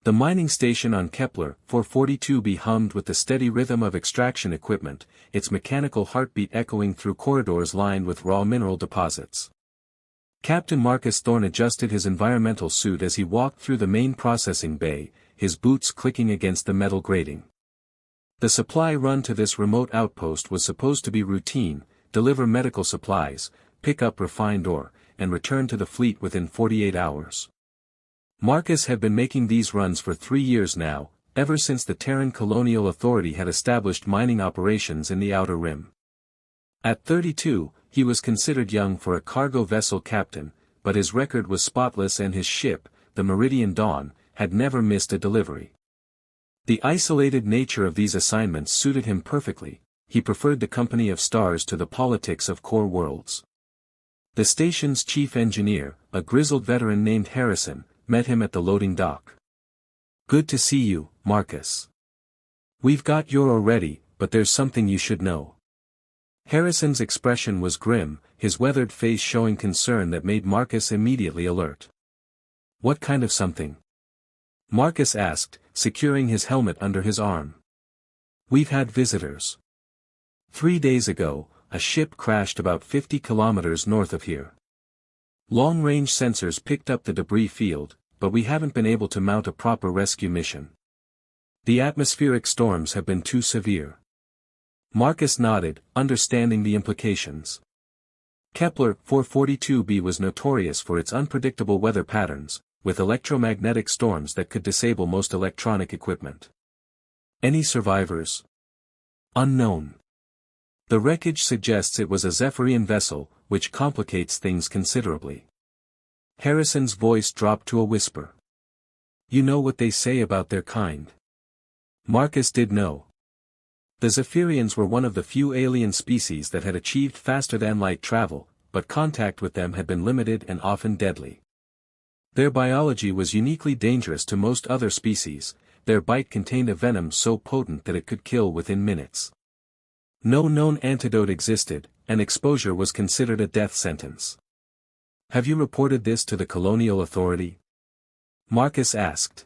The mining station on Kepler 442b hummed with the steady rhythm of extraction equipment, its mechanical heartbeat echoing through corridors lined with raw mineral deposits. Captain Marcus Thorne adjusted his environmental suit as he walked through the main processing bay, his boots clicking against the metal grating. The supply run to this remote outpost was supposed to be routine: deliver medical supplies, pick up refined ore, and return to the fleet within 48 hours. Marcus had been making these runs for 3 years now, ever since the Terran Colonial Authority had established mining operations in the Outer Rim. At 32, he was considered young for a cargo vessel captain, but his record was spotless and his ship, the Meridian Dawn, had never missed a delivery. The isolated nature of these assignments suited him perfectly. He preferred the company of stars to the politics of core worlds. The station's chief engineer, a grizzled veteran named Harrison, met him at the loading dock. "Good to see you, Marcus. We've got your ore ready, but there's something you should know." Harrison's expression was grim, his weathered face showing concern that made Marcus immediately alert. "What kind of something?" Marcus asked, securing his helmet under his arm. "We've had visitors. 3 days ago, a ship crashed about 50 kilometers north of here. Long-range sensors picked up the debris field, but we haven't been able to mount a proper rescue mission. The atmospheric storms have been too severe." Marcus nodded, understanding the implications. Kepler 442b was notorious for its unpredictable weather patterns, with electromagnetic storms that could disable most electronic equipment. "Any survivors?" "Unknown. The wreckage suggests it was a Zephyrian vessel, which complicates things considerably." Harrison's voice dropped to a whisper. "You know what they say about their kind." Marcus did know. The Zephyrians were one of the few alien species that had achieved faster-than-light travel, but contact with them had been limited and often deadly. Their biology was uniquely dangerous to most other species. Their bite contained a venom so potent that it could kill within minutes. No known antidote existed, and exposure was considered a death sentence. "Have you reported this to the Colonial Authority?" Marcus asked.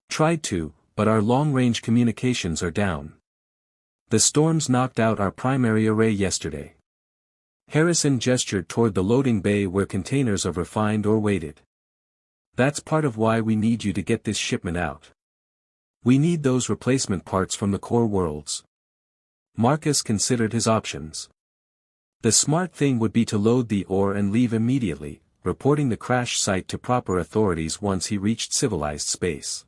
"Tried to, but our long-range communications are down. The storms knocked out our primary array yesterday." Harrison gestured toward the loading bay where containers of refined ore waited. "That's part of why we need you to get this shipment out. We need those replacement parts from the core worlds." Marcus considered his options. The smart thing would be to load the ore and leave immediately, reporting the crash site to proper authorities once he reached civilized space.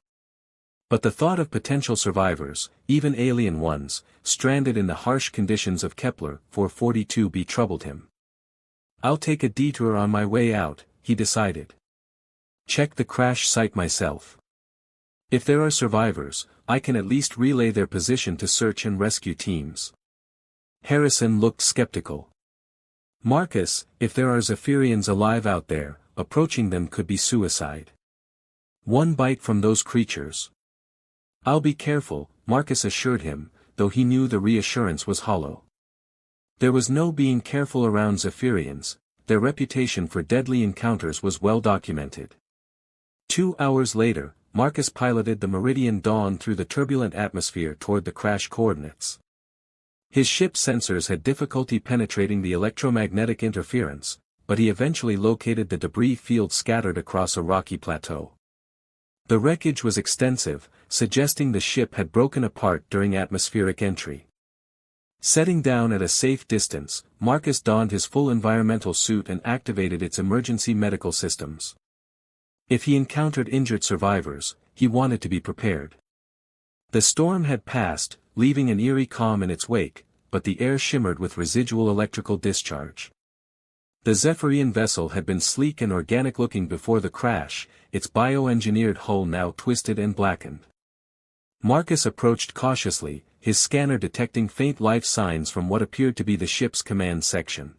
But the thought of potential survivors, even alien ones, stranded in the harsh conditions of Kepler 442b troubled him. "I'll take a detour on my way out," he decided. "Check the crash site myself. If there are survivors, I can at least relay their position to search and rescue teams." Harrison looked skeptical. "Marcus, if there are Zephyrians alive out there, approaching them could be suicide. One bite from those creatures." "I'll be careful," Marcus assured him, though he knew the reassurance was hollow. There was no being careful around Zephyrians. Their reputation for deadly encounters was well documented. 2 hours later, Marcus piloted the Meridian Dawn through the turbulent atmosphere toward the crash coordinates. His ship's sensors had difficulty penetrating the electromagnetic interference, but he eventually located the debris field scattered across a rocky plateau. The wreckage was extensive, suggesting the ship had broken apart during atmospheric entry. Setting down at a safe distance, Marcus donned his full environmental suit and activated its emergency medical systems. If he encountered injured survivors, he wanted to be prepared. The storm had passed, leaving an eerie calm in its wake, but the air shimmered with residual electrical discharge. The Zephyrian vessel had been sleek and organic-looking before the crash, its bioengineered hull now twisted and blackened. Marcus approached cautiously, his scanner detecting faint life signs from what appeared to be the ship's command section.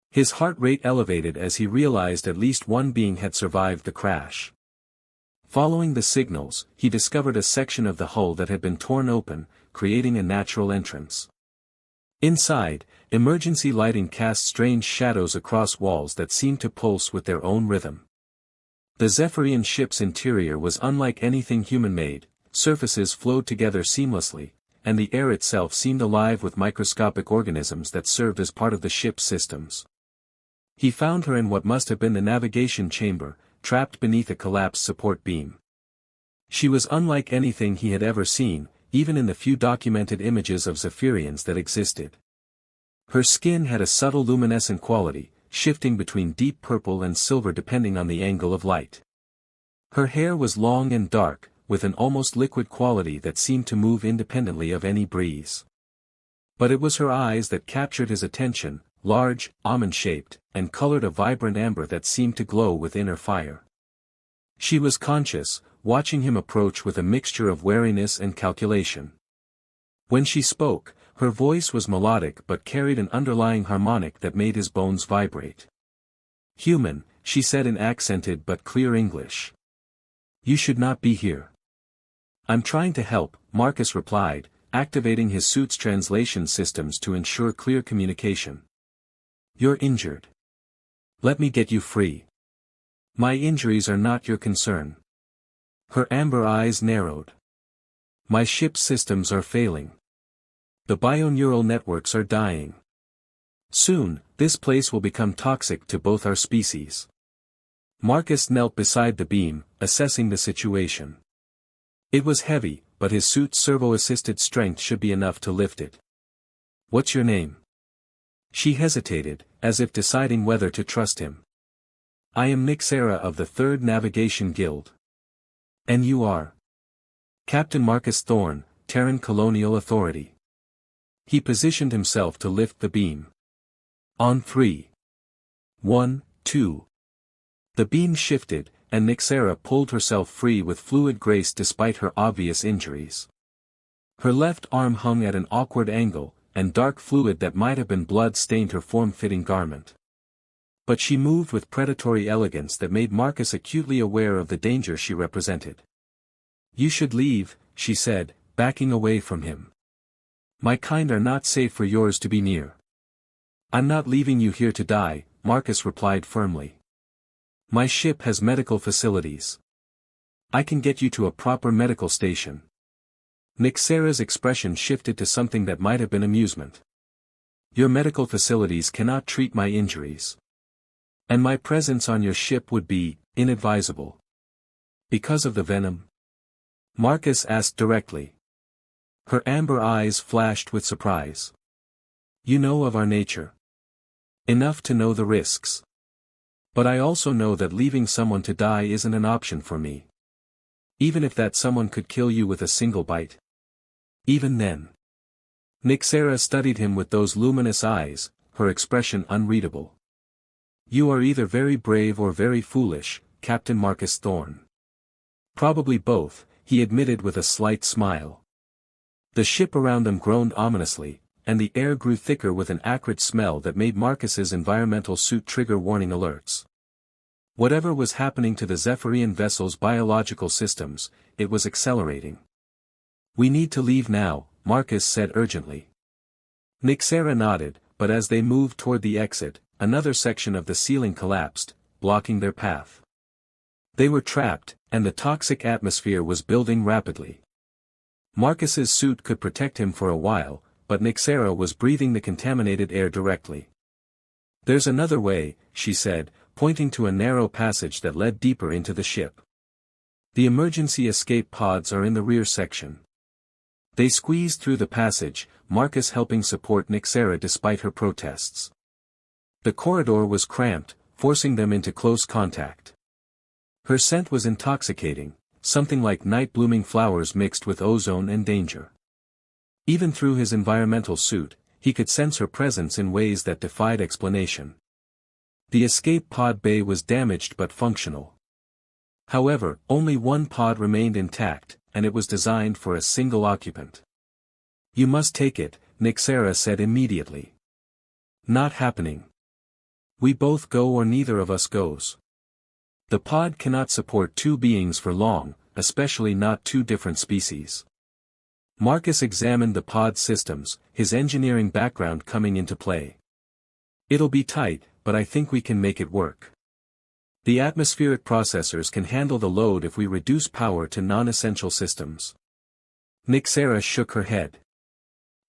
His heart rate elevated as he realized at least one being had survived the crash. Following the signals, he discovered a section of the hull that had been torn open, creating a natural entrance. Inside, emergency lighting cast strange shadows across walls that seemed to pulse with their own rhythm. The Zephyrian ship's interior was unlike anything human-made, surfaces flowed together seamlessly, and the air itself seemed alive with microscopic organisms that served as part of the ship's systems. He found her in what must have been the navigation chamber, trapped beneath a collapsed support beam. She was unlike anything he had ever seen, even in the few documented images of Zephyrians that existed. Her skin had a subtle luminescent quality, shifting between deep purple and silver depending on the angle of light. Her hair was long and dark, with an almost liquid quality that seemed to move independently of any breeze. But it was her eyes that captured his attention, large, almond-shaped, and colored a vibrant amber that seemed to glow with inner fire. She was conscious, watching him approach with a mixture of wariness and calculation. When she spoke, her voice was melodic but carried an underlying harmonic that made his bones vibrate. "Human," she said in accented but clear English. "You should not be here." "I'm trying to help," Marcus replied, activating his suit's translation systems to ensure clear communication. "You're injured. Let me get you free." "My injuries are not your concern." Her amber eyes narrowed. "My ship's systems are failing. The bioneural networks are dying. Soon, this place will become toxic to both our species." Marcus knelt beside the beam, assessing the situation. It was heavy, but his suit's servo-assisted strength should be enough to lift it. "What's your name?" She hesitated, as if deciding whether to trust him. "I am Nixera of the 3rd Navigation Guild." "And you are?" "Captain Marcus Thorne, Terran Colonial Authority." He positioned himself to lift the beam. "On 3. 1, 2. The beam shifted, and Nixera pulled herself free with fluid grace despite her obvious injuries. Her left arm hung at an awkward angle, and dark fluid that might have been blood stained her form-fitting garment. But she moved with predatory elegance that made Marcus acutely aware of the danger she represented. "You should leave," she said, backing away from him. "My kind are not safe for yours to be near." "I'm not leaving you here to die," Marcus replied firmly. "My ship has medical facilities. I can get you to a proper medical station." Nixera's expression shifted to something that might have been amusement. "Your medical facilities cannot treat my injuries. And my presence on your ship would be inadvisable." "Because of the venom?" Marcus asked directly. Her amber eyes flashed with surprise. "You know of our nature. Enough to know the risks. But I also know that leaving someone to die isn't an option for me. Even if that someone could kill you with a single bite. Even then." Nixera studied him with those luminous eyes, her expression unreadable. "You are either very brave or very foolish, Captain Marcus Thorne." "Probably both," he admitted with a slight smile. The ship around them groaned ominously, and the air grew thicker with an acrid smell that made Marcus's environmental suit trigger warning alerts. Whatever was happening to the Zephyrian vessel's biological systems, it was accelerating. "We need to leave now," Marcus said urgently. Nixera nodded, but as they moved toward the exit, another section of the ceiling collapsed, blocking their path. They were trapped, and the toxic atmosphere was building rapidly. Marcus's suit could protect him for a while, but Nixera was breathing the contaminated air directly. "There's another way," she said, pointing to a narrow passage that led deeper into the ship. "The emergency escape pods are in the rear section." They squeezed through the passage, Marcus helping support Nixera despite her protests. The corridor was cramped, forcing them into close contact. Her scent was intoxicating, something like night-blooming flowers mixed with ozone and danger. Even through his environmental suit, he could sense her presence in ways that defied explanation. The escape pod bay was damaged but functional. However, only one pod remained intact, and it was designed for a single occupant. "You must take it," Nixera said immediately. "Not happening. We both go or neither of us goes. The pod cannot support two beings for long, especially not two different species." Marcus examined the pod systems, his engineering background coming into play. "It'll be tight, but I think we can make it work." The atmospheric processors can handle the load if we reduce power to non-essential systems. Nyxera shook her head.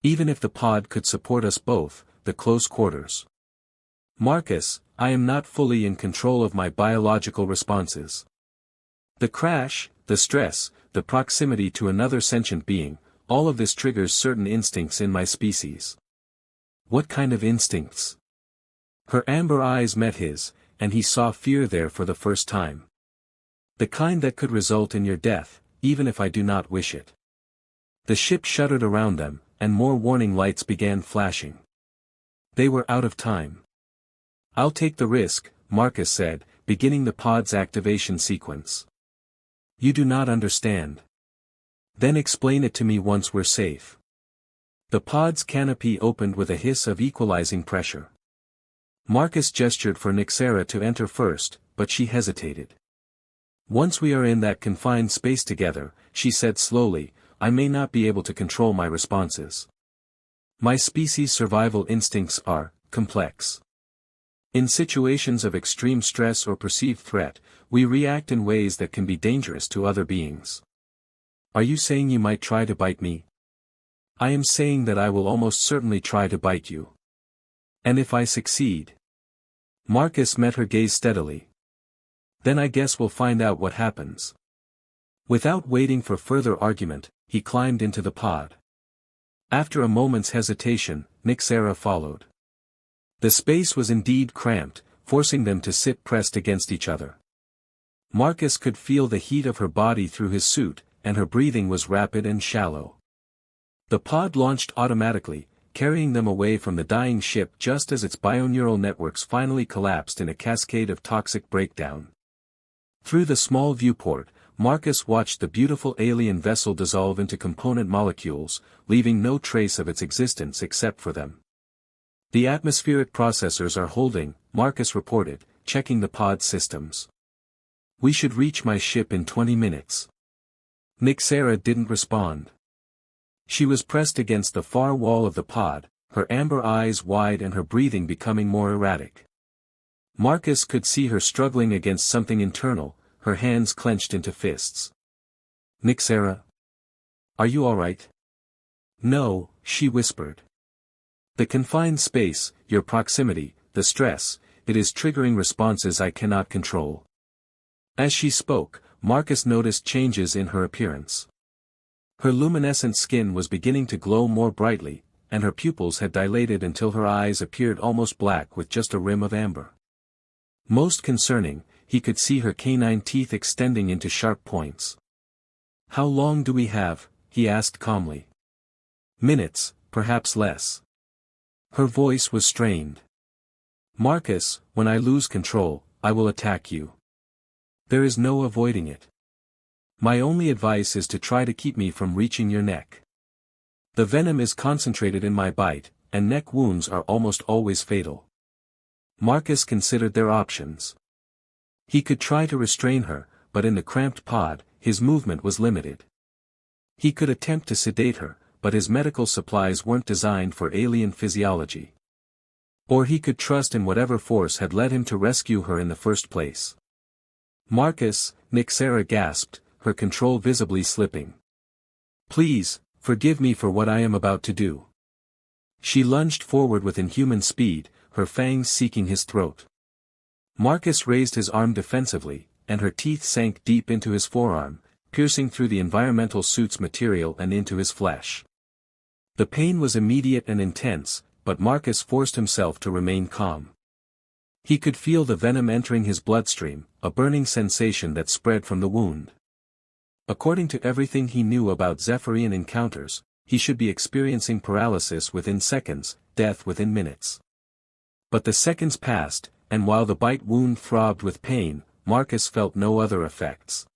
Even if the pod could support us both, the close quarters. Marcus, I am not fully in control of my biological responses. The crash, the stress, the proximity to another sentient being, all of this triggers certain instincts in my species. What kind of instincts? Her amber eyes met his, and he saw fear there for the first time. The kind that could result in your death, even if I do not wish it. The ship shuddered around them, and more warning lights began flashing. They were out of time. I'll take the risk, Marcus said, beginning the pod's activation sequence. You do not understand. Then explain it to me once we're safe. The pod's canopy opened with a hiss of equalizing pressure. Marcus gestured for Nyxera to enter first, but she hesitated. Once we are in that confined space together, she said slowly, I may not be able to control my responses. My species' survival instincts are complex. In situations of extreme stress or perceived threat, we react in ways that can be dangerous to other beings. Are you saying you might try to bite me? I am saying that I will almost certainly try to bite you. And if I succeed? Marcus met her gaze steadily. Then I guess we'll find out what happens. Without waiting for further argument, he climbed into the pod. After a moment's hesitation, Nyxera followed. The space was indeed cramped, forcing them to sit pressed against each other. Marcus could feel the heat of her body through his suit, and her breathing was rapid and shallow. The pod launched automatically, carrying them away from the dying ship just as its bioneural networks finally collapsed in a cascade of toxic breakdown. Through the small viewport, Marcus watched the beautiful alien vessel dissolve into component molecules, leaving no trace of its existence except for them. The atmospheric processors are holding, Marcus reported, checking the pod systems. We should reach my ship in 20 minutes. Nyxera didn't respond. She was pressed against the far wall of the pod, her amber eyes wide and her breathing becoming more erratic. Marcus could see her struggling against something internal, her hands clenched into fists. Nyxera? Are you all right? No, she whispered. The confined space, your proximity, the stress, it is triggering responses I cannot control. As she spoke, Marcus noticed changes in her appearance. Her luminescent skin was beginning to glow more brightly, and her pupils had dilated until her eyes appeared almost black with just a rim of amber. Most concerning, he could see her canine teeth extending into sharp points. How long do we have? He asked calmly. Minutes, perhaps less. Her voice was strained. Marcus, when I lose control, I will attack you. There is no avoiding it. My only advice is to try to keep me from reaching your neck. The venom is concentrated in my bite, and neck wounds are almost always fatal. Marcus considered their options. He could try to restrain her, but in the cramped pod, his movement was limited. He could attempt to sedate her, but his medical supplies weren't designed for alien physiology. Or he could trust in whatever force had led him to rescue her in the first place. Marcus, Nyxera gasped, her control visibly slipping. Please, forgive me for what I am about to do. She lunged forward with inhuman speed, her fangs seeking his throat. Marcus raised his arm defensively, and her teeth sank deep into his forearm, piercing through the environmental suit's material and into his flesh. The pain was immediate and intense, but Marcus forced himself to remain calm. He could feel the venom entering his bloodstream, a burning sensation that spread from the wound. According to everything he knew about Zephyrian encounters, he should be experiencing paralysis within seconds, death within minutes. But the seconds passed, and while the bite wound throbbed with pain, Marcus felt no other effects.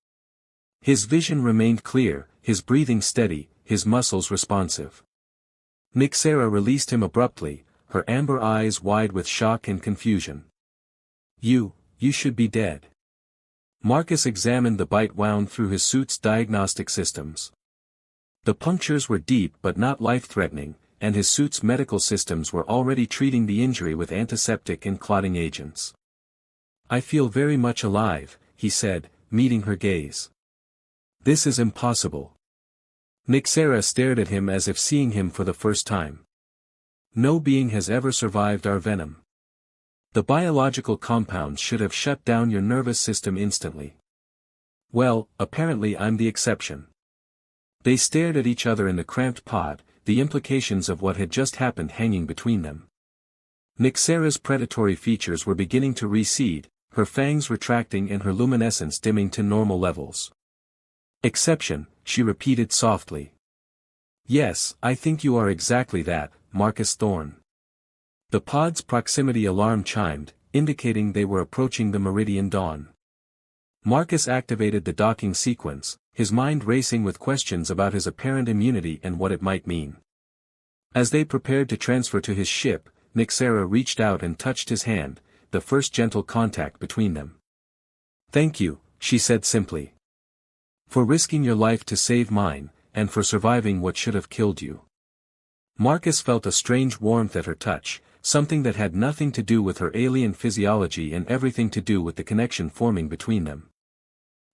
His vision remained clear, his breathing steady, his muscles responsive. Nyxera released him abruptly, her amber eyes wide with shock and confusion. You should be dead. Marcus examined the bite wound through his suit's diagnostic systems. The punctures were deep but not life-threatening, and his suit's medical systems were already treating the injury with antiseptic and clotting agents. I feel very much alive, he said, meeting her gaze. This is impossible. Nyxera stared at him as if seeing him for the first time. No being has ever survived our venom. The biological compounds should have shut down your nervous system instantly. Well, apparently I'm the exception. They stared at each other in the cramped pod, the implications of what had just happened hanging between them. Nyxera's predatory features were beginning to recede, her fangs retracting and her luminescence dimming to normal levels. Exception, she repeated softly. Yes, I think you are exactly that, Marcus Thorne. The pod's proximity alarm chimed, indicating they were approaching the meridian dawn. Marcus activated the docking sequence, his mind racing with questions about his apparent immunity and what it might mean. As they prepared to transfer to his ship, Nyxera reached out and touched his hand, the first gentle contact between them. Thank you, she said simply. For risking your life to save mine, and for surviving what should have killed you. Marcus felt a strange warmth at her touch, something that had nothing to do with her alien physiology and everything to do with the connection forming between them.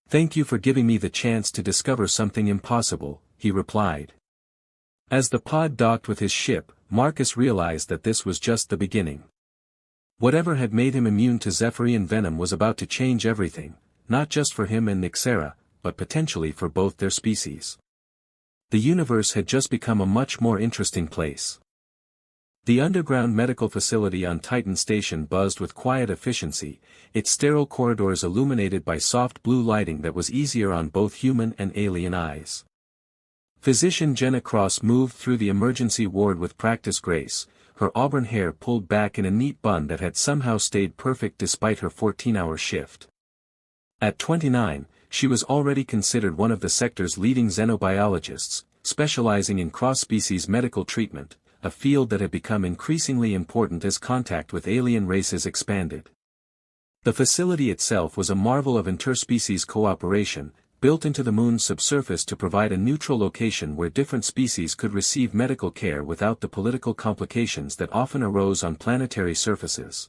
Thank you for giving me the chance to discover something impossible, he replied. As the pod docked with his ship, Marcus realized that this was just the beginning. Whatever had made him immune to Zephyrian venom was about to change everything, not just for him and Nyxera, but potentially for both their species. The universe had just become a much more interesting place. The underground medical facility on Titan Station buzzed with quiet efficiency, its sterile corridors illuminated by soft blue lighting that was easier on both human and alien eyes. Physician Jenna Cross moved through the emergency ward with practiced grace, her auburn hair pulled back in a neat bun that had somehow stayed perfect despite her 14-hour shift. At 29, she was already considered one of the sector's leading xenobiologists, specializing in cross-species medical treatment, a field that had become increasingly important as contact with alien races expanded. The facility itself was a marvel of interspecies cooperation, built into the moon's subsurface to provide a neutral location where different species could receive medical care without the political complications that often arose on planetary surfaces.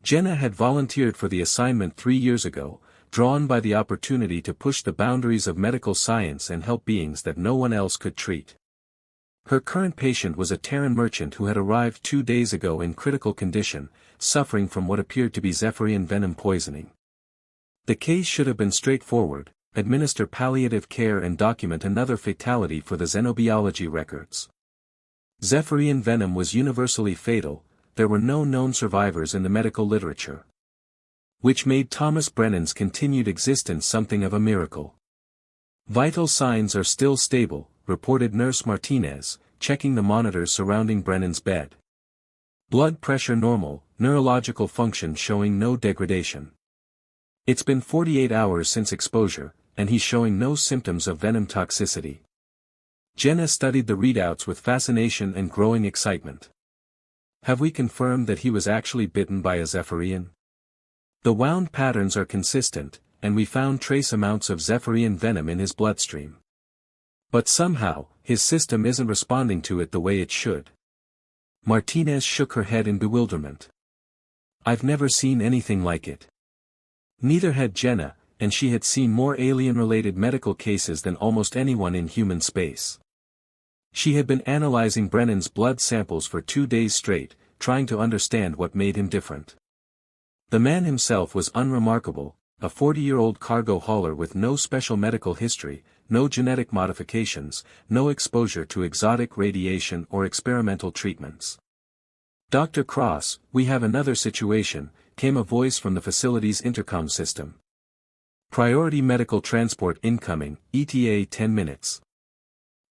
Jenna had volunteered for the assignment 3 years ago, drawn by the opportunity to push the boundaries of medical science and help beings that no one else could treat. Her current patient was a Terran merchant who had arrived 2 days ago in critical condition, suffering from what appeared to be Zephyrian venom poisoning. The case should have been straightforward: administer palliative care and document another fatality for the xenobiology records. Zephyrian venom was universally fatal, there were no known survivors in the medical literature. Which made Thomas Brennan's continued existence something of a miracle. Vital signs are still stable, reported Nurse Martinez, checking the monitors surrounding Brennan's bed. Blood pressure normal, neurological function showing no degradation. It's been 48 hours since exposure, and he's showing no symptoms of venom toxicity. Jenna studied the readouts with fascination and growing excitement. Have we confirmed that he was actually bitten by a Zephyrian? The wound patterns are consistent, and we found trace amounts of Zephyrian venom in his bloodstream. But somehow, his system isn't responding to it the way it should. Martinez shook her head in bewilderment. I've never seen anything like it. Neither had Jenna, and she had seen more alien-related medical cases than almost anyone in human space. She had been analyzing Brennan's blood samples for 2 days straight, trying to understand what made him different. The man himself was unremarkable, a 40-year-old cargo hauler with no special medical history, no genetic modifications, no exposure to exotic radiation or experimental treatments. Dr. Cross, we have another situation, came a voice from the facility's intercom system. Priority medical transport incoming, ETA 10 minutes.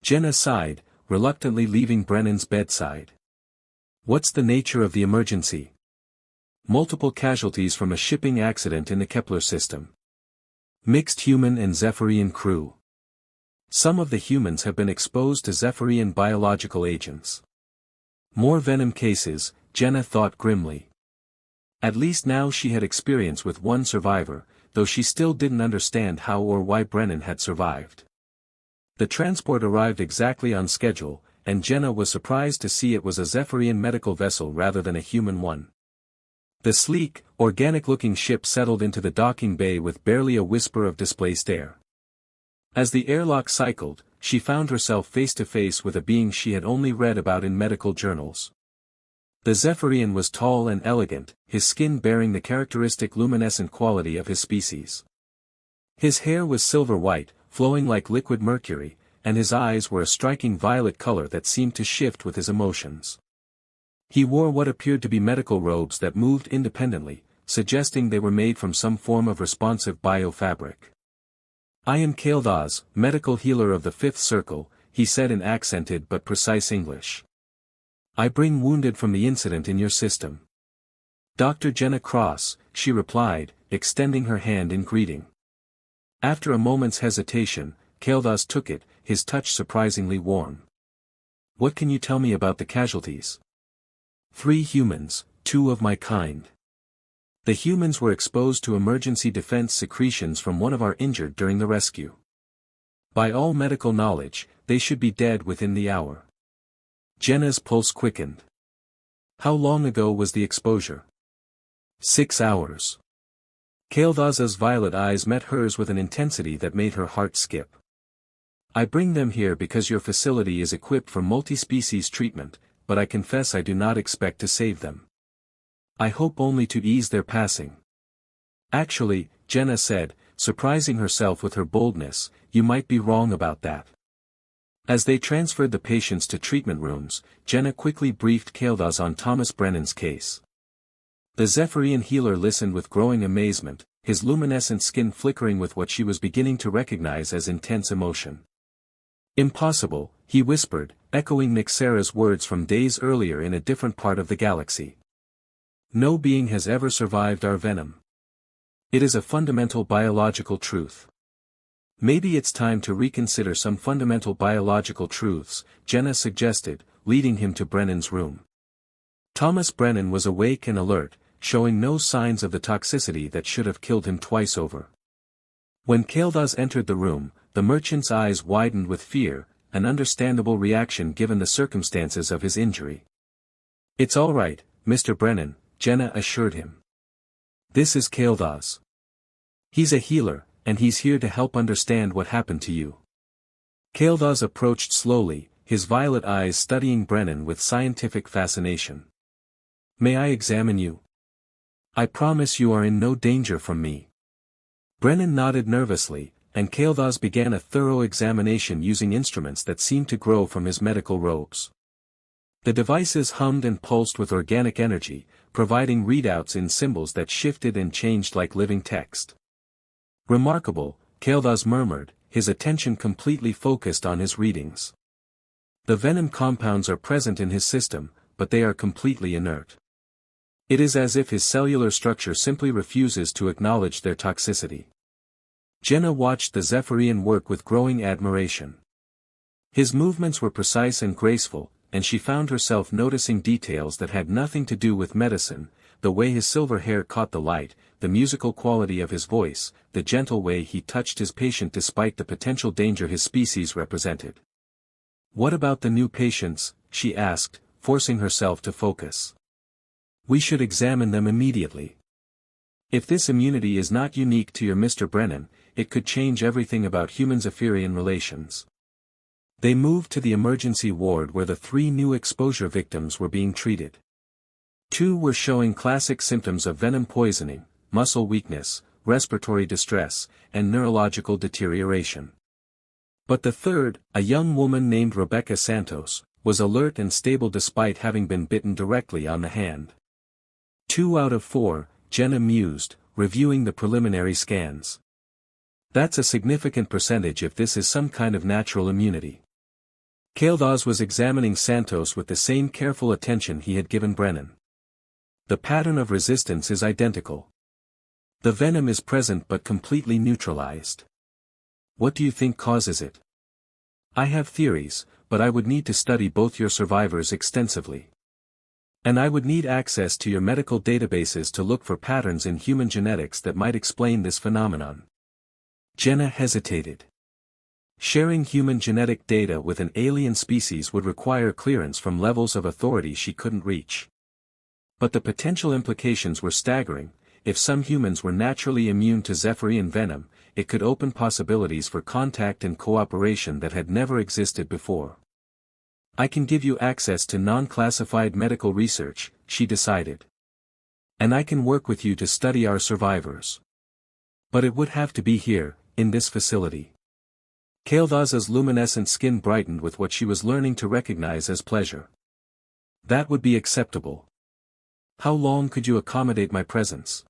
Jenna sighed, reluctantly leaving Brennan's bedside. What's the nature of the emergency? Multiple casualties from a shipping accident in the Kepler system. Mixed human and Zephyrian crew. Some of the humans have been exposed to Zephyrian biological agents. More venom cases, Jenna thought grimly. At least now she had experience with one survivor, though she still didn't understand how or why Brennan had survived. The transport arrived exactly on schedule, and Jenna was surprised to see it was a Zephyrian medical vessel rather than a human one. The sleek, organic-looking ship settled into the docking bay with barely a whisper of displaced air. As the airlock cycled, she found herself face to face with a being she had only read about in medical journals. The Zephyrian was tall and elegant, his skin bearing the characteristic luminescent quality of his species. His hair was silver white, flowing like liquid mercury, and his eyes were a striking violet color that seemed to shift with his emotions. He wore what appeared to be medical robes that moved independently, suggesting they were made from some form of responsive biofabric. "I am Kaeldaz, medical healer of the Fifth Circle," he said in accented but precise English. "I bring wounded from the incident in your system." "Dr. Jenna Cross," she replied, extending her hand in greeting. After a moment's hesitation, Kaeldaz took it, his touch surprisingly warm. "What can you tell me about the casualties?" "3 humans, 2 of my kind. The humans were exposed to emergency defense secretions from one of our injured during the rescue. By all medical knowledge, they should be dead within the hour." Jenna's pulse quickened. "How long ago was the exposure?" 6 hours. Kaeldaz's violet eyes met hers with an intensity that made her heart skip. "I bring them here because your facility is equipped for multi-species treatment, but I confess I do not expect to save them. I hope only to ease their passing." "Actually," Jenna said, surprising herself with her boldness, "you might be wrong about that." As they transferred the patients to treatment rooms, Jenna quickly briefed Kaeldaz on Thomas Brennan's case. The Zephyrian healer listened with growing amazement, his luminescent skin flickering with what she was beginning to recognize as intense emotion. "Impossible," he whispered, echoing Nixera's words from days earlier in a different part of the galaxy. "No being has ever survived our venom. It is a fundamental biological truth." "Maybe it's time to reconsider some fundamental biological truths," Jenna suggested, leading him to Brennan's room. Thomas Brennan was awake and alert, showing no signs of the toxicity that should have killed him twice over. When Kaeldaz entered the room, the merchant's eyes widened with fear, an understandable reaction given the circumstances of his injury. "It's all right, Mr. Brennan," Jenna assured him. "This is Kaeldaz. He's a healer, and he's here to help understand what happened to you." Kaeldaz approached slowly, his violet eyes studying Brennan with scientific fascination. "May I examine you? I promise you are in no danger from me." Brennan nodded nervously, and Kaeldaz began a thorough examination using instruments that seemed to grow from his medical robes. The devices hummed and pulsed with organic energy, providing readouts in symbols that shifted and changed like living text. "Remarkable," Kaeldaz murmured, his attention completely focused on his readings. "The venom compounds are present in his system, but they are completely inert. It is as if his cellular structure simply refuses to acknowledge their toxicity." Jenna watched the Zephyrian work with growing admiration. His movements were precise and graceful, and she found herself noticing details that had nothing to do with medicine, the way his silver hair caught the light, the musical quality of his voice, the gentle way he touched his patient despite the potential danger his species represented. "What about the new patients?" she asked, forcing herself to focus. "We should examine them immediately. If this immunity is not unique to your Mr. Brennan, it could change everything about human-Zephyrian relations." They moved to the emergency ward where the 3 new exposure victims were being treated. 2 were showing classic symptoms of venom poisoning, muscle weakness, respiratory distress, and neurological deterioration. But the third, a young woman named Rebecca Santos, was alert and stable despite having been bitten directly on the hand. 2 out of 4, Jenna mused, reviewing the preliminary scans. That's a significant percentage if this is some kind of natural immunity. Kaeldaz was examining Santos with the same careful attention he had given Brennan. The pattern of resistance is identical. The venom is present but completely neutralized. What do you think causes it? I have theories, but I would need to study both your survivors extensively. And I would need access to your medical databases to look for patterns in human genetics that might explain this phenomenon. Jenna hesitated. Sharing human genetic data with an alien species would require clearance from levels of authority she couldn't reach. But the potential implications were staggering. If some humans were naturally immune to Zephyrian venom, it could open possibilities for contact and cooperation that had never existed before. I can give you access to non-classified medical research, she decided. And I can work with you to study our survivors. But it would have to be here, in this facility. Kael'thas's luminescent skin brightened with what she was learning to recognize as pleasure. That would be acceptable. How long could you accommodate my presence?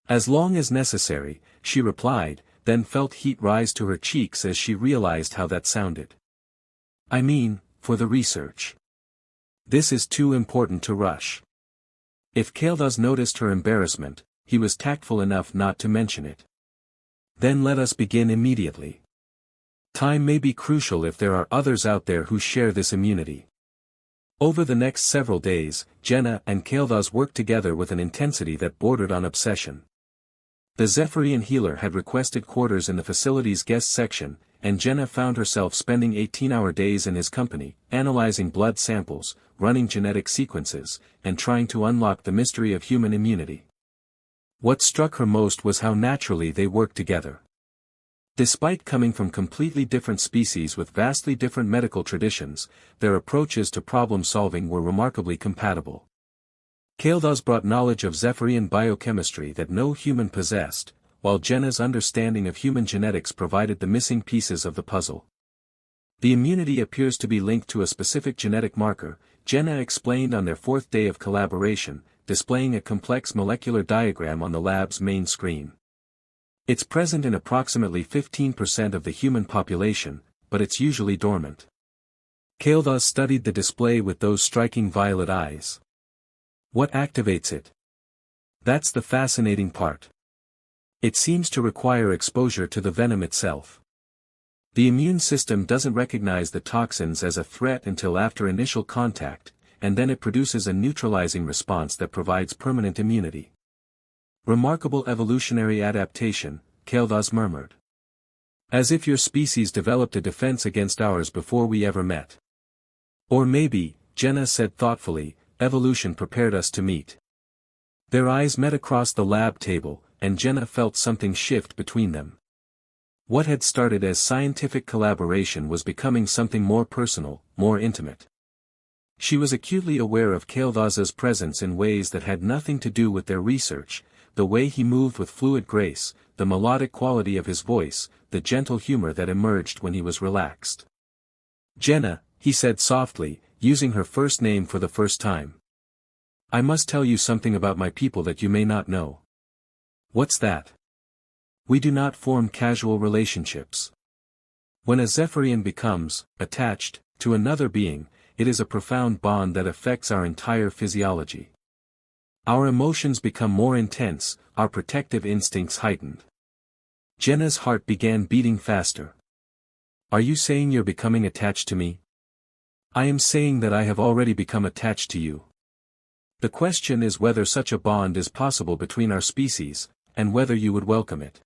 As long as necessary, she replied, then felt heat rise to her cheeks as she realized how that sounded. I mean, for the research. This is too important to rush. If Kael'thas noticed her embarrassment, he was tactful enough not to mention it. Then let us begin immediately. Time may be crucial if there are others out there who share this immunity. Over the next several days, Jenna and Kael'thas worked together with an intensity that bordered on obsession. The Zephyrian healer had requested quarters in the facility's guest section, and Jenna found herself spending 18-hour days in his company, analyzing blood samples, running genetic sequences, and trying to unlock the mystery of human immunity. What struck her most was how naturally they worked together. Despite coming from completely different species with vastly different medical traditions, their approaches to problem-solving were remarkably compatible. Kael'thas brought knowledge of Zephyrian biochemistry that no human possessed, while Jenna's understanding of human genetics provided the missing pieces of the puzzle. The immunity appears to be linked to a specific genetic marker, Jenna explained on their fourth day of collaboration, displaying a complex molecular diagram on the lab's main screen. It's present in approximately 15% of the human population, but it's usually dormant. Kael'thas studied the display with those striking violet eyes. What activates it? That's the fascinating part. It seems to require exposure to the venom itself. The immune system doesn't recognize the toxins as a threat until after initial contact, and then it produces a neutralizing response that provides permanent immunity. Remarkable evolutionary adaptation, Kael'thas murmured. As if your species developed a defense against ours before we ever met. Or maybe, Jenna said thoughtfully, evolution prepared us to meet. Their eyes met across the lab table, and Jenna felt something shift between them. What had started as scientific collaboration was becoming something more personal, more intimate. She was acutely aware of Kael'thas's presence in ways that had nothing to do with their research, the way he moved with fluid grace, the melodic quality of his voice, the gentle humor that emerged when he was relaxed. Jenna, he said softly, using her first name for the first time. I must tell you something about my people that you may not know. What's that? We do not form casual relationships. When a Zephyrian becomes attached to another being, it is a profound bond that affects our entire physiology. Our emotions become more intense, our protective instincts heightened. Jenna's heart began beating faster. Are you saying you're becoming attached to me? I am saying that I have already become attached to you. The question is whether such a bond is possible between our species, and whether you would welcome it.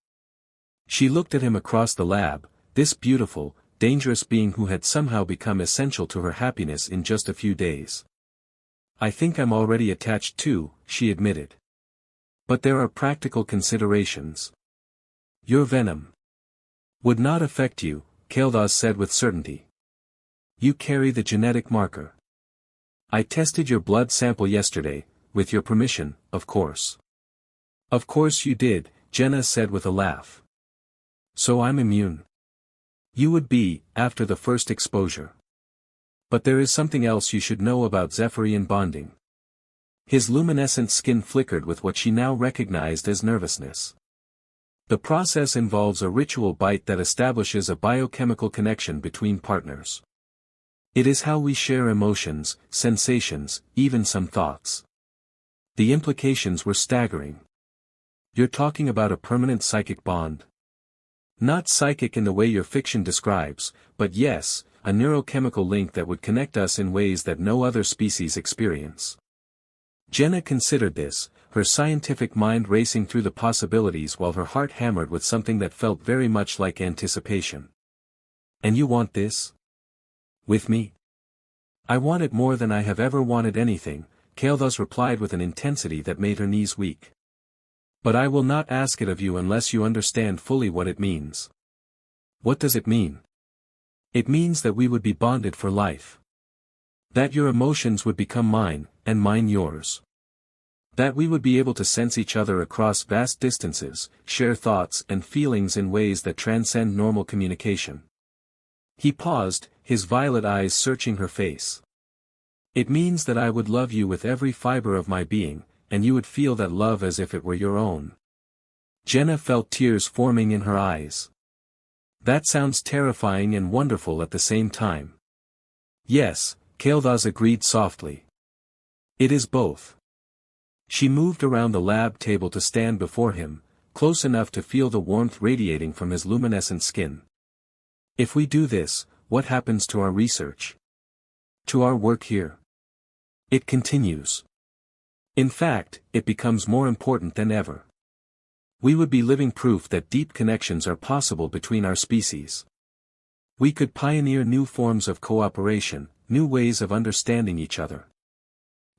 She looked at him across the lab, this beautiful, dangerous being who had somehow become essential to her happiness in just a few days. I think I'm already attached too, she admitted. But there are practical considerations. Your venom would not affect you, Kael'thas said with certainty. You carry the genetic marker. I tested your blood sample yesterday, with your permission, of course. Of course you did, Jenna said with a laugh. So I'm immune. You would be, after the first exposure. But there is something else you should know about Zephyrian bonding. His luminescent skin flickered with what she now recognized as nervousness. The process involves a ritual bite that establishes a biochemical connection between partners. It is how we share emotions, sensations, even some thoughts. The implications were staggering. You're talking about a permanent psychic bond. Not psychic in the way your fiction describes, but yes, a neurochemical link that would connect us in ways that no other species experience. Jenna considered this, her scientific mind racing through the possibilities while her heart hammered with something that felt very much like anticipation. And you want this? With me? I want it more than I have ever wanted anything, Kael'thas replied with an intensity that made her knees weak. But I will not ask it of you unless you understand fully what it means. What does it mean? It means that we would be bonded for life. That your emotions would become mine, and mine yours. That we would be able to sense each other across vast distances, share thoughts and feelings in ways that transcend normal communication. He paused, his violet eyes searching her face. It means that I would love you with every fiber of my being, and you would feel that love as if it were your own. Jenna felt tears forming in her eyes. That sounds terrifying and wonderful at the same time. Yes, Kael'thas agreed softly. It is both. She moved around the lab table to stand before him, close enough to feel the warmth radiating from his luminescent skin. If we do this, what happens to our research? To our work here? It continues. In fact, it becomes more important than ever. We would be living proof that deep connections are possible between our species. We could pioneer new forms of cooperation, new ways of understanding each other.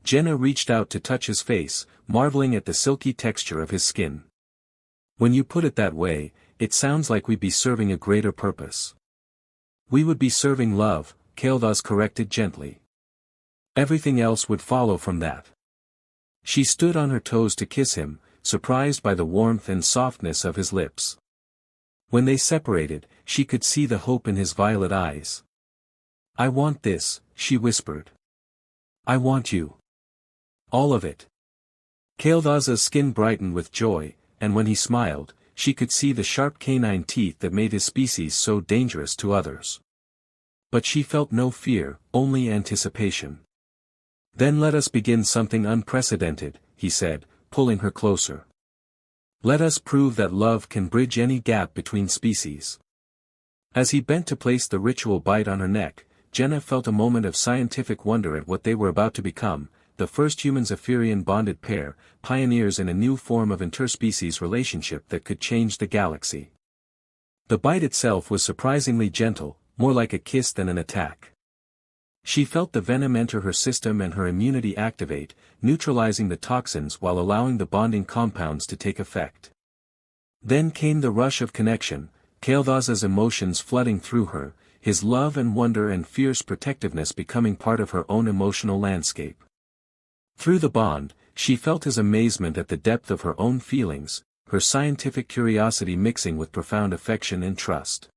Jenna reached out to touch his face, marveling at the silky texture of his skin. When you put it that way, it sounds like we'd be serving a greater purpose. We would be serving love, Kael'thas corrected gently. Everything else would follow from that. She stood on her toes to kiss him, surprised by the warmth and softness of his lips. When they separated, she could see the hope in his violet eyes. I want this, she whispered. I want you. All of it. Kael'thas's skin brightened with joy, and when he smiled, she could see the sharp canine teeth that made his species so dangerous to others. But she felt no fear, only anticipation. Then let us begin something unprecedented, he said, pulling her closer. Let us prove that love can bridge any gap between species. As he bent to place the ritual bite on her neck, Jenna felt a moment of scientific wonder at what they were about to become, the first human-Zephyrian bonded pair, pioneers in a new form of interspecies relationship that could change the galaxy. The bite itself was surprisingly gentle, more like a kiss than an attack. She felt the venom enter her system and her immunity activate, neutralizing the toxins while allowing the bonding compounds to take effect. Then came the rush of connection, Kael'thas's emotions flooding through her, his love and wonder and fierce protectiveness becoming part of her own emotional landscape. Through the bond, she felt his amazement at the depth of her own feelings, her scientific curiosity mixing with profound affection and trust.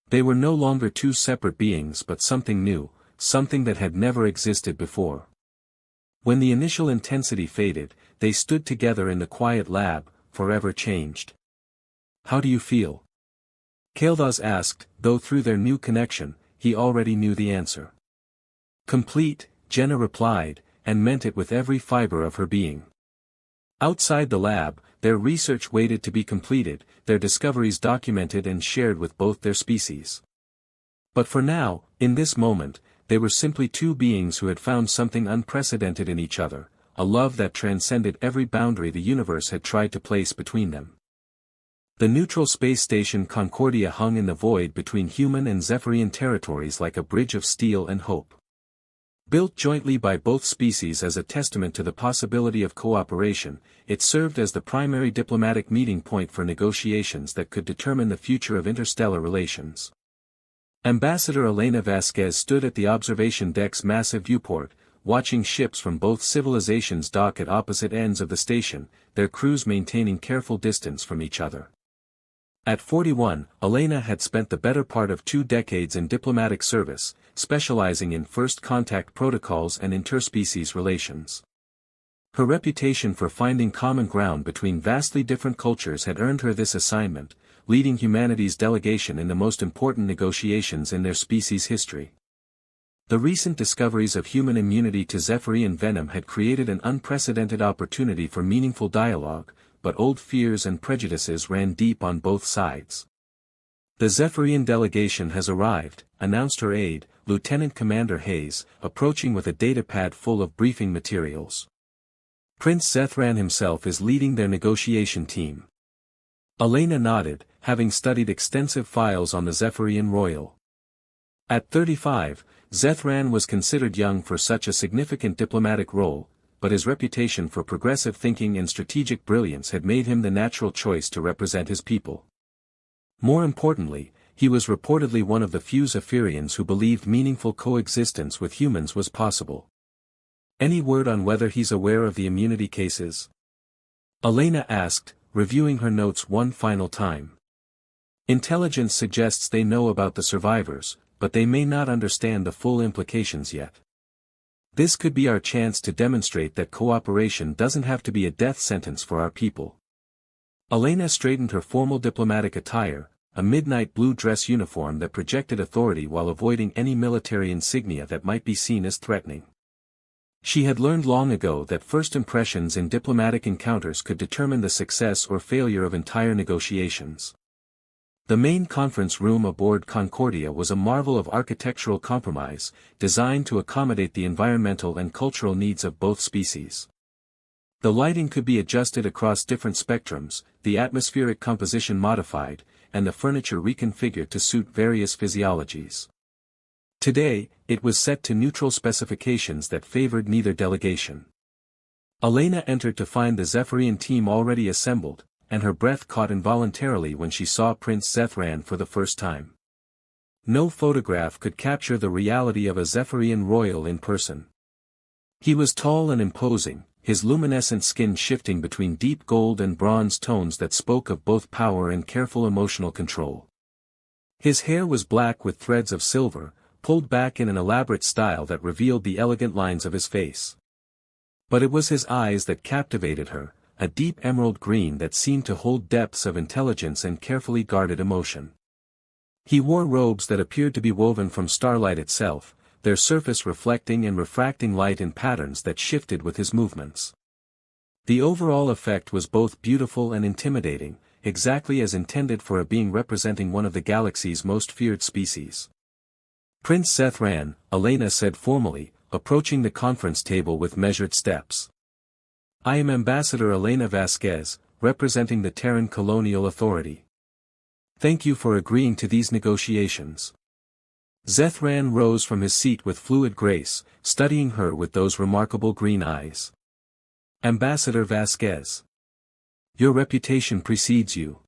They were no longer two separate beings but something new, something that had never existed before. When the initial intensity faded, they stood together in the quiet lab, forever changed. How do you feel? Kael'thas asked, though through their new connection, he already knew the answer. Complete, Jenna replied, and meant it with every fiber of her being. Outside the lab, their research waited to be completed, their discoveries documented and shared with both their species. But for now, in this moment, they were simply two beings who had found something unprecedented in each other, a love that transcended every boundary the universe had tried to place between them. The neutral space station Concordia hung in the void between human and Zephyrian territories like a bridge of steel and hope. Built jointly by both species as a testament to the possibility of cooperation, it served as the primary diplomatic meeting point for negotiations that could determine the future of interstellar relations. Ambassador Elena Vasquez stood at the observation deck's massive viewport, watching ships from both civilizations dock at opposite ends of the station, their crews maintaining careful distance from each other. At 41, Elena had spent the better part of 2 decades in diplomatic service, specializing in first contact protocols and interspecies relations. Her reputation for finding common ground between vastly different cultures had earned her this assignment, leading humanity's delegation in the most important negotiations in their species' history. The recent discoveries of human immunity to Zephyrian venom had created an unprecedented opportunity for meaningful dialogue, but old fears and prejudices ran deep on both sides. The Zephyrian delegation has arrived, announced her aide, Lieutenant Commander Hayes, approaching with a datapad full of briefing materials. Prince Zethran himself is leading their negotiation team. Elena nodded, having studied extensive files on the Zephyrian royal. At 35, Zethran was considered young for such a significant diplomatic role, but his reputation for progressive thinking and strategic brilliance had made him the natural choice to represent his people. More importantly, he was reportedly one of the few Zephyrians who believed meaningful coexistence with humans was possible. Any word on whether he's aware of the immunity cases? Elena asked, reviewing her notes one final time. Intelligence suggests they know about the survivors, but they may not understand the full implications yet. This could be our chance to demonstrate that cooperation doesn't have to be a death sentence for our people. Elena straightened her formal diplomatic attire, a midnight blue dress uniform that projected authority while avoiding any military insignia that might be seen as threatening. She had learned long ago that first impressions in diplomatic encounters could determine the success or failure of entire negotiations. The main conference room aboard Concordia was a marvel of architectural compromise, designed to accommodate the environmental and cultural needs of both species. The lighting could be adjusted across different spectrums, the atmospheric composition modified, and the furniture reconfigured to suit various physiologies. Today, it was set to neutral specifications that favored neither delegation. Elena entered to find the Zephyrian team already assembled, and her breath caught involuntarily when she saw Prince Zethran for the first time. No photograph could capture the reality of a Zephyrian royal in person. He was tall and imposing, his luminescent skin shifting between deep gold and bronze tones that spoke of both power and careful emotional control. His hair was black with threads of silver, pulled back in an elaborate style that revealed the elegant lines of his face. But it was his eyes that captivated her, a deep emerald green that seemed to hold depths of intelligence and carefully guarded emotion. He wore robes that appeared to be woven from starlight itself, their surface reflecting and refracting light in patterns that shifted with his movements. The overall effect was both beautiful and intimidating, exactly as intended for a being representing one of the galaxy's most feared species. Prince Zethran, Elena said formally, approaching the conference table with measured steps. I am Ambassador Elena Vasquez, representing the Terran Colonial Authority. Thank you for agreeing to these negotiations. Zethran rose from his seat with fluid grace, studying her with those remarkable green eyes. Ambassador Vasquez. Your reputation precedes you.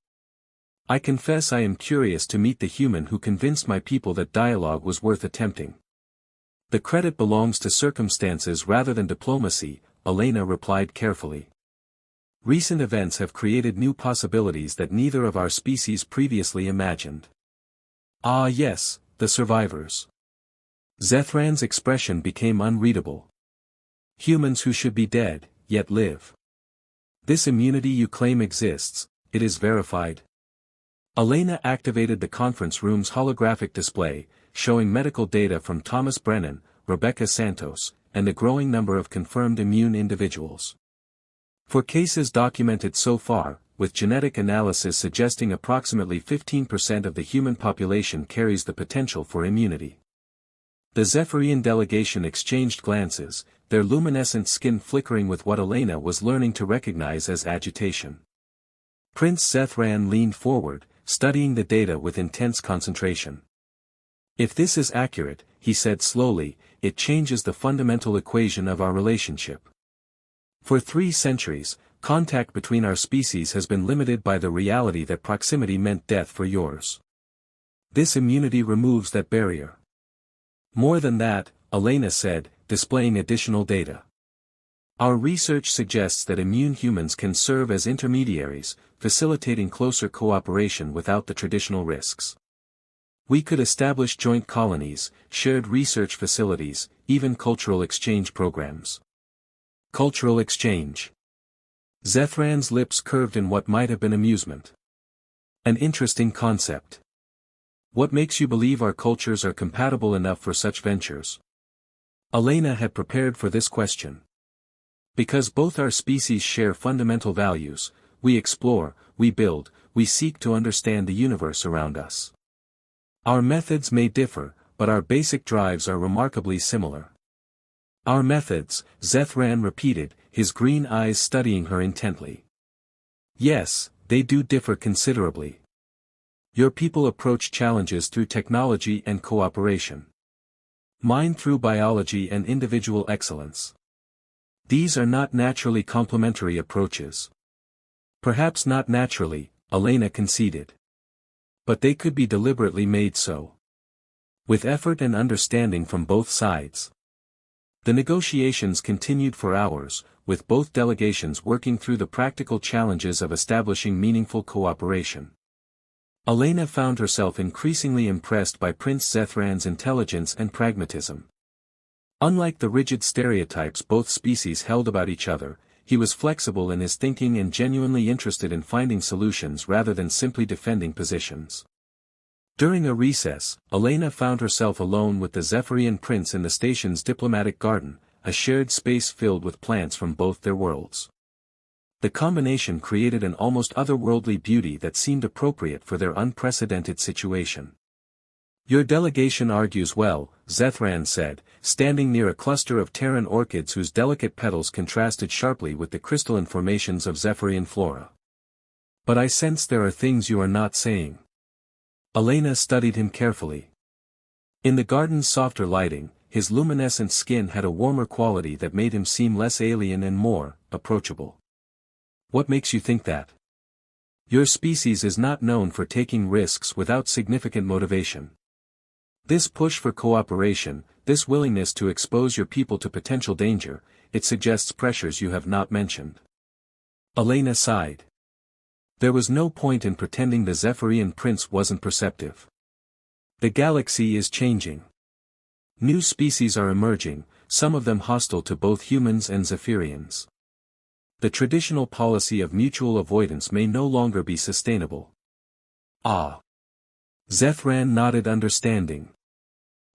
I confess I am curious to meet the human who convinced my people that dialogue was worth attempting. The credit belongs to circumstances rather than diplomacy, Elena replied carefully. Recent events have created new possibilities that neither of our species previously imagined. Ah yes, the survivors. Zethran's expression became unreadable. Humans who should be dead, yet live. This immunity you claim exists, it is verified. Elena activated the conference room's holographic display, showing medical data from Thomas Brennan, Rebecca Santos, and a growing number of confirmed immune individuals. For cases documented so far, with genetic analysis suggesting approximately 15% of the human population carries the potential for immunity. The Zephyrian delegation exchanged glances, their luminescent skin flickering with what Elena was learning to recognize as agitation. Prince Zethran leaned forward, studying the data with intense concentration. If this is accurate, he said slowly, it changes the fundamental equation of our relationship. For 3 centuries, contact between our species has been limited by the reality that proximity meant death for yours. This immunity removes that barrier. More than that, Elena said, displaying additional data. Our research suggests that immune humans can serve as intermediaries, facilitating closer cooperation without the traditional risks. We could establish joint colonies, shared research facilities, even cultural exchange programs. Cultural exchange. Zethran's lips curved in what might have been amusement. An interesting concept. What makes you believe our cultures are compatible enough for such ventures? Elena had prepared for this question. Because both our species share fundamental values, we explore, we build, we seek to understand the universe around us. Our methods may differ, but our basic drives are remarkably similar. Our methods, Zethran repeated, his green eyes studying her intently. Yes, they do differ considerably. Your people approach challenges through technology and cooperation. Mine through biology and individual excellence. These are not naturally complementary approaches. Perhaps not naturally, Elena conceded. But they could be deliberately made so. With effort and understanding from both sides. The negotiations continued for hours, with both delegations working through the practical challenges of establishing meaningful cooperation. Elena found herself increasingly impressed by Prince Zethran's intelligence and pragmatism. Unlike the rigid stereotypes both species held about each other, he was flexible in his thinking and genuinely interested in finding solutions rather than simply defending positions. During a recess, Elena found herself alone with the Zephyrian prince in the station's diplomatic garden, a shared space filled with plants from both their worlds. The combination created an almost otherworldly beauty that seemed appropriate for their unprecedented situation. "Your delegation argues well," Zethran said, standing near a cluster of Terran orchids whose delicate petals contrasted sharply with the crystalline formations of Zephyrian flora. "But I sense there are things you are not saying." Elena studied him carefully. In the garden's softer lighting, his luminescent skin had a warmer quality that made him seem less alien and more approachable. "What makes you think that?" "Your species is not known for taking risks without significant motivation. This push for cooperation, this willingness to expose your people to potential danger, it suggests pressures you have not mentioned." Elena sighed. There was no point in pretending the Zephyrian prince wasn't perceptive. The galaxy is changing. New species are emerging, some of them hostile to both humans and Zephyrians. The traditional policy of mutual avoidance may no longer be sustainable. "Ah." Zethran nodded understanding.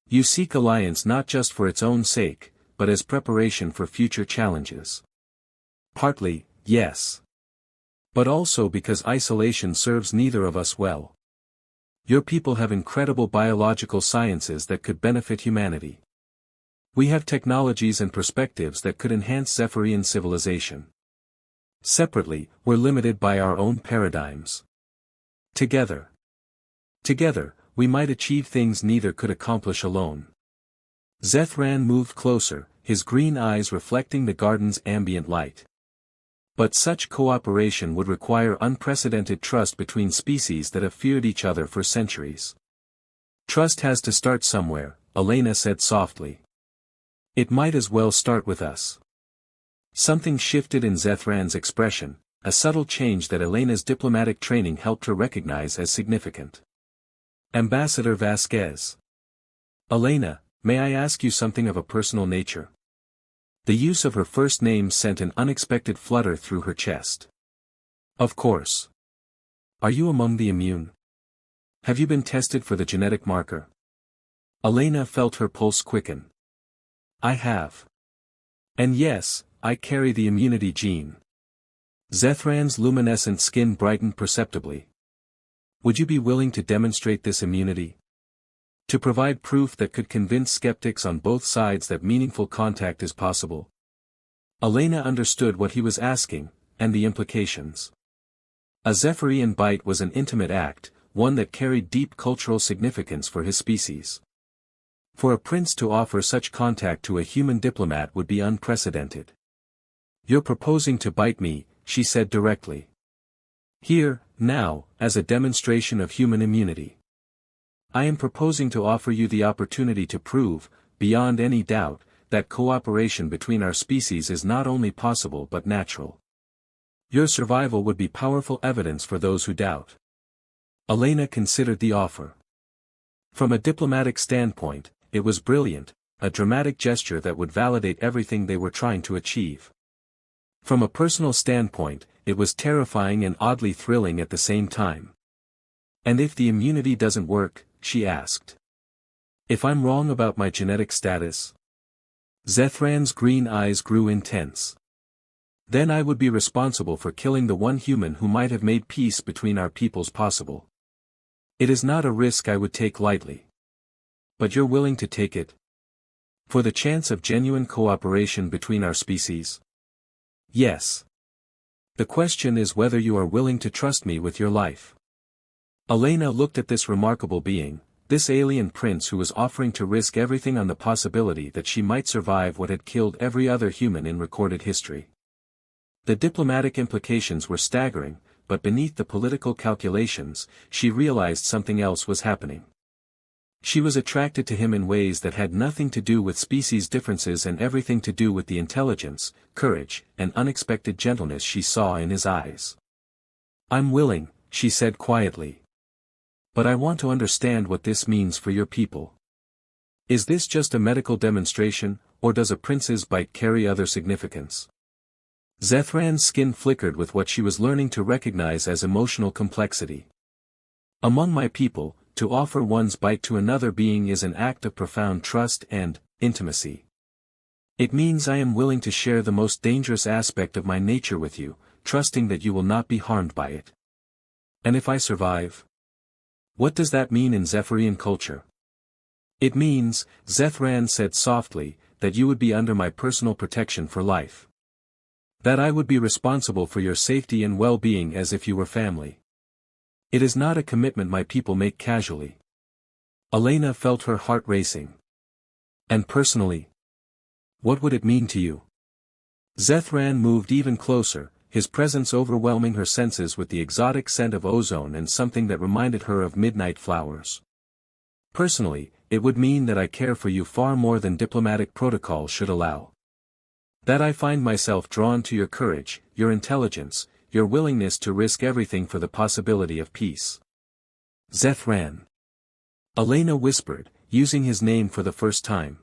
"You seek alliance not just for its own sake, but as preparation for future challenges." "Partly, yes. But also because isolation serves neither of us well. Your people have incredible biological sciences that could benefit humanity. We have technologies and perspectives that could enhance Zephyrian civilization. Separately, we're limited by our own paradigms. Together, we might achieve things neither could accomplish alone." Zethran moved closer, his green eyes reflecting the garden's ambient light. "But such cooperation would require unprecedented trust between species that have feared each other for centuries." "Trust has to start somewhere," Elena said softly. "It might as well start with us." Something shifted in Zethran's expression, a subtle change that Elena's diplomatic training helped her recognize as significant. "Ambassador Vasquez." "Elena, may I ask you something of a personal nature?" The use of her first name sent an unexpected flutter through her chest. "Of course. Are you among the immune? Have you been tested for the genetic marker?" Elena felt her pulse quicken. "I have. And yes, I carry the immunity gene." Zethran's luminescent skin brightened perceptibly. "Would you be willing to demonstrate this immunity? To provide proof that could convince skeptics on both sides that meaningful contact is possible?" Elena understood what he was asking, and the implications. A Zephyrian bite was an intimate act, one that carried deep cultural significance for his species. For a prince to offer such contact to a human diplomat would be unprecedented. "You're proposing to bite me," she said directly. "Here, now, as a demonstration of human immunity. I am proposing to offer you the opportunity to prove, beyond any doubt, that cooperation between our species is not only possible but natural. Your survival would be powerful evidence for those who doubt." Elena considered the offer. From a diplomatic standpoint, it was brilliant, a dramatic gesture that would validate everything they were trying to achieve. From a personal standpoint, it was terrifying and oddly thrilling at the same time. "And if the immunity doesn't work?" she asked. "If I'm wrong about my genetic status?" Zethran's green eyes grew intense. "Then I would be responsible for killing the one human who might have made peace between our peoples possible. It is not a risk I would take lightly. But you're willing to take it? For the chance of genuine cooperation between our species?" "Yes. The question is whether you are willing to trust me with your life." Elena looked at this remarkable being, this alien prince who was offering to risk everything on the possibility that she might survive what had killed every other human in recorded history. The diplomatic implications were staggering, but beneath the political calculations, she realized something else was happening. She was attracted to him in ways that had nothing to do with species differences and everything to do with the intelligence, courage, and unexpected gentleness she saw in his eyes. "I'm willing," she said quietly. "But I want to understand what this means for your people. Is this just a medical demonstration, or does a prince's bite carry other significance?" Zethran's skin flickered with what she was learning to recognize as emotional complexity. "Among my people, to offer one's bite to another being is an act of profound trust and intimacy. It means I am willing to share the most dangerous aspect of my nature with you, trusting that you will not be harmed by it. And if I survive? What does that mean in Zephyrian culture?" "It means," Zethran said softly, "that you would be under my personal protection for life. That I would be responsible for your safety and well-being as if you were family. It is not a commitment my people make casually." Elena felt her heart racing. "And personally? What would it mean to you?" Zethran moved even closer, his presence overwhelming her senses with the exotic scent of ozone and something that reminded her of midnight flowers. "Personally, it would mean that I care for you far more than diplomatic protocol should allow. That I find myself drawn to your courage, your intelligence, your willingness to risk everything for the possibility of peace." "Zethran," Elena whispered, using his name for the first time.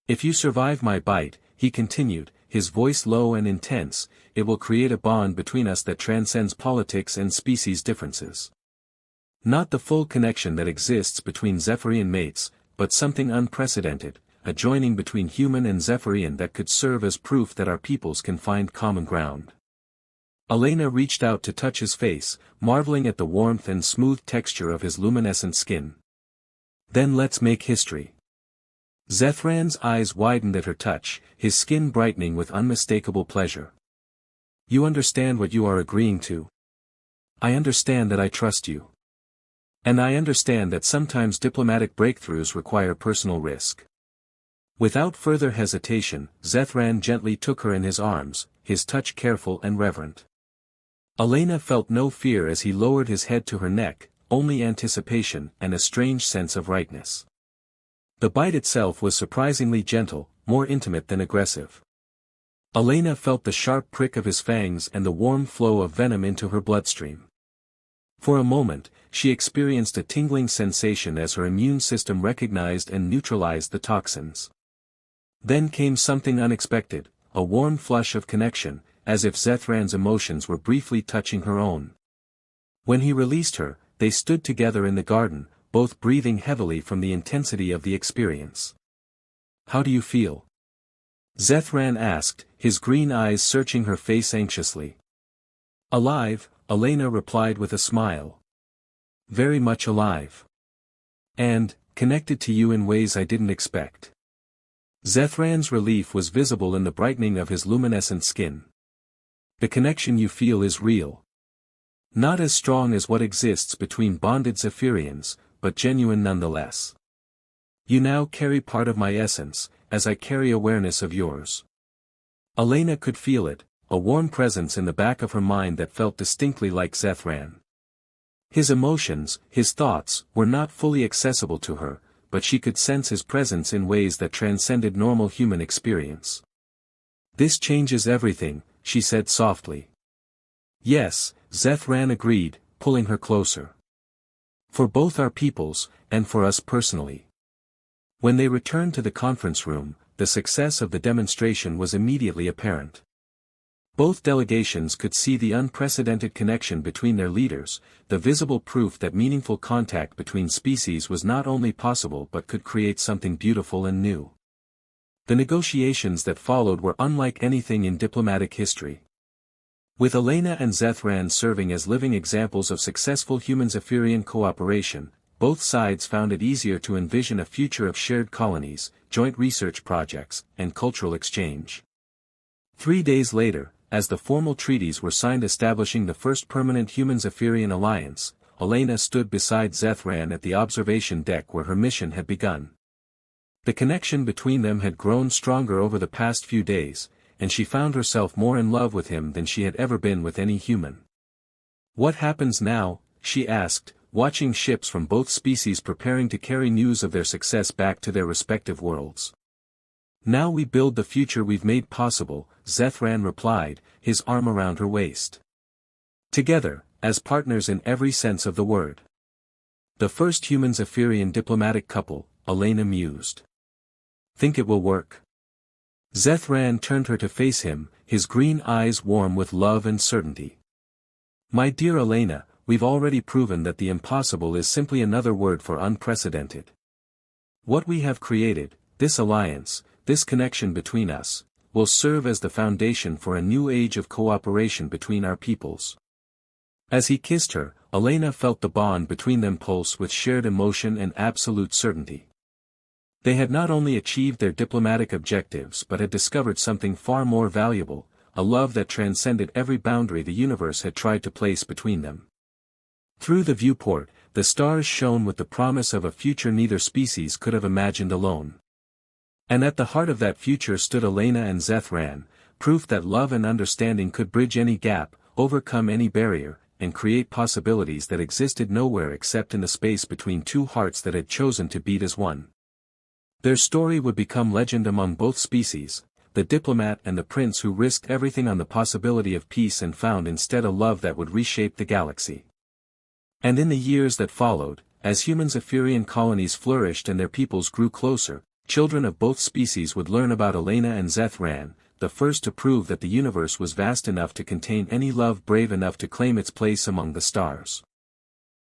"If you survive my bite," he continued, his voice low and intense, "it will create a bond between us that transcends politics and species differences. Not the full connection that exists between Zephyrian mates, but something unprecedented, a joining between human and Zephyrian that could serve as proof that our peoples can find common ground." Elena reached out to touch his face, marveling at the warmth and smooth texture of his luminescent skin. "Then let's make history." Zethran's eyes widened at her touch, his skin brightening with unmistakable pleasure. "You understand what you are agreeing to?" "I understand that I trust you. And I understand that sometimes diplomatic breakthroughs require personal risk." Without further hesitation, Zethran gently took her in his arms, his touch careful and reverent. Elena felt no fear as he lowered his head to her neck, only anticipation and a strange sense of rightness. The bite itself was surprisingly gentle, more intimate than aggressive. Elena felt the sharp prick of his fangs and the warm flow of venom into her bloodstream. For a moment, she experienced a tingling sensation as her immune system recognized and neutralized the toxins. Then came something unexpected, a warm flush of connection, as if Zethran's emotions were briefly touching her own. When he released her, they stood together in the garden, both breathing heavily from the intensity of the experience. "How do you feel?" Zethran asked, his green eyes searching her face anxiously. "Alive," Elena replied with a smile. "Very much alive. And, connected to you in ways I didn't expect." Zethran's relief was visible in the brightening of his luminescent skin. "The connection you feel is real. Not as strong as what exists between bonded Zephyrians, but genuine nonetheless. You now carry part of my essence, as I carry awareness of yours." Elena could feel it, a warm presence in the back of her mind that felt distinctly like Zethran. His emotions, his thoughts, were not fully accessible to her, but she could sense his presence in ways that transcended normal human experience. "This changes everything," she said softly. "Yes," Zethran agreed, pulling her closer. "For both our peoples, and for us personally." When they returned to the conference room, the success of the demonstration was immediately apparent. Both delegations could see the unprecedented connection between their leaders, the visible proof that meaningful contact between species was not only possible but could create something beautiful and new. The negotiations that followed were unlike anything in diplomatic history. With Elena and Zethran serving as living examples of successful human-Zephyrian cooperation, both sides found it easier to envision a future of shared colonies, joint research projects, and cultural exchange. 3 days later, as the formal treaties were signed establishing the first permanent human-Zephyrian alliance, Elena stood beside Zethran at the observation deck where her mission had begun. The connection between them had grown stronger over the past few days, and she found herself more in love with him than she had ever been with any human. "What happens now?" she asked, watching ships from both species preparing to carry news of their success back to their respective worlds. "Now we build the future we've made possible," Zethran replied, his arm around her waist. "Together, as partners in every sense of the word. The first human-Zephyrian diplomatic couple," Elena mused. "Think it will work?" Zethran turned her to face him, his green eyes warm with love and certainty. "My dear Elena, we've already proven that the impossible is simply another word for unprecedented. What we have created, this alliance, this connection between us, will serve as the foundation for a new age of cooperation between our peoples." As he kissed her, Elena felt the bond between them pulse with shared emotion and absolute certainty. They had not only achieved their diplomatic objectives but had discovered something far more valuable, a love that transcended every boundary the universe had tried to place between them. Through the viewport, the stars shone with the promise of a future neither species could have imagined alone. And at the heart of that future stood Elena and Zethran, proof that love and understanding could bridge any gap, overcome any barrier, and create possibilities that existed nowhere except in the space between two hearts that had chosen to beat as one. Their story would become legend among both species, the diplomat and the prince who risked everything on the possibility of peace and found instead a love that would reshape the galaxy. And in the years that followed, as human Zephyrian colonies flourished and their peoples grew closer, children of both species would learn about Elena and Zethran, the first to prove that the universe was vast enough to contain any love brave enough to claim its place among the stars.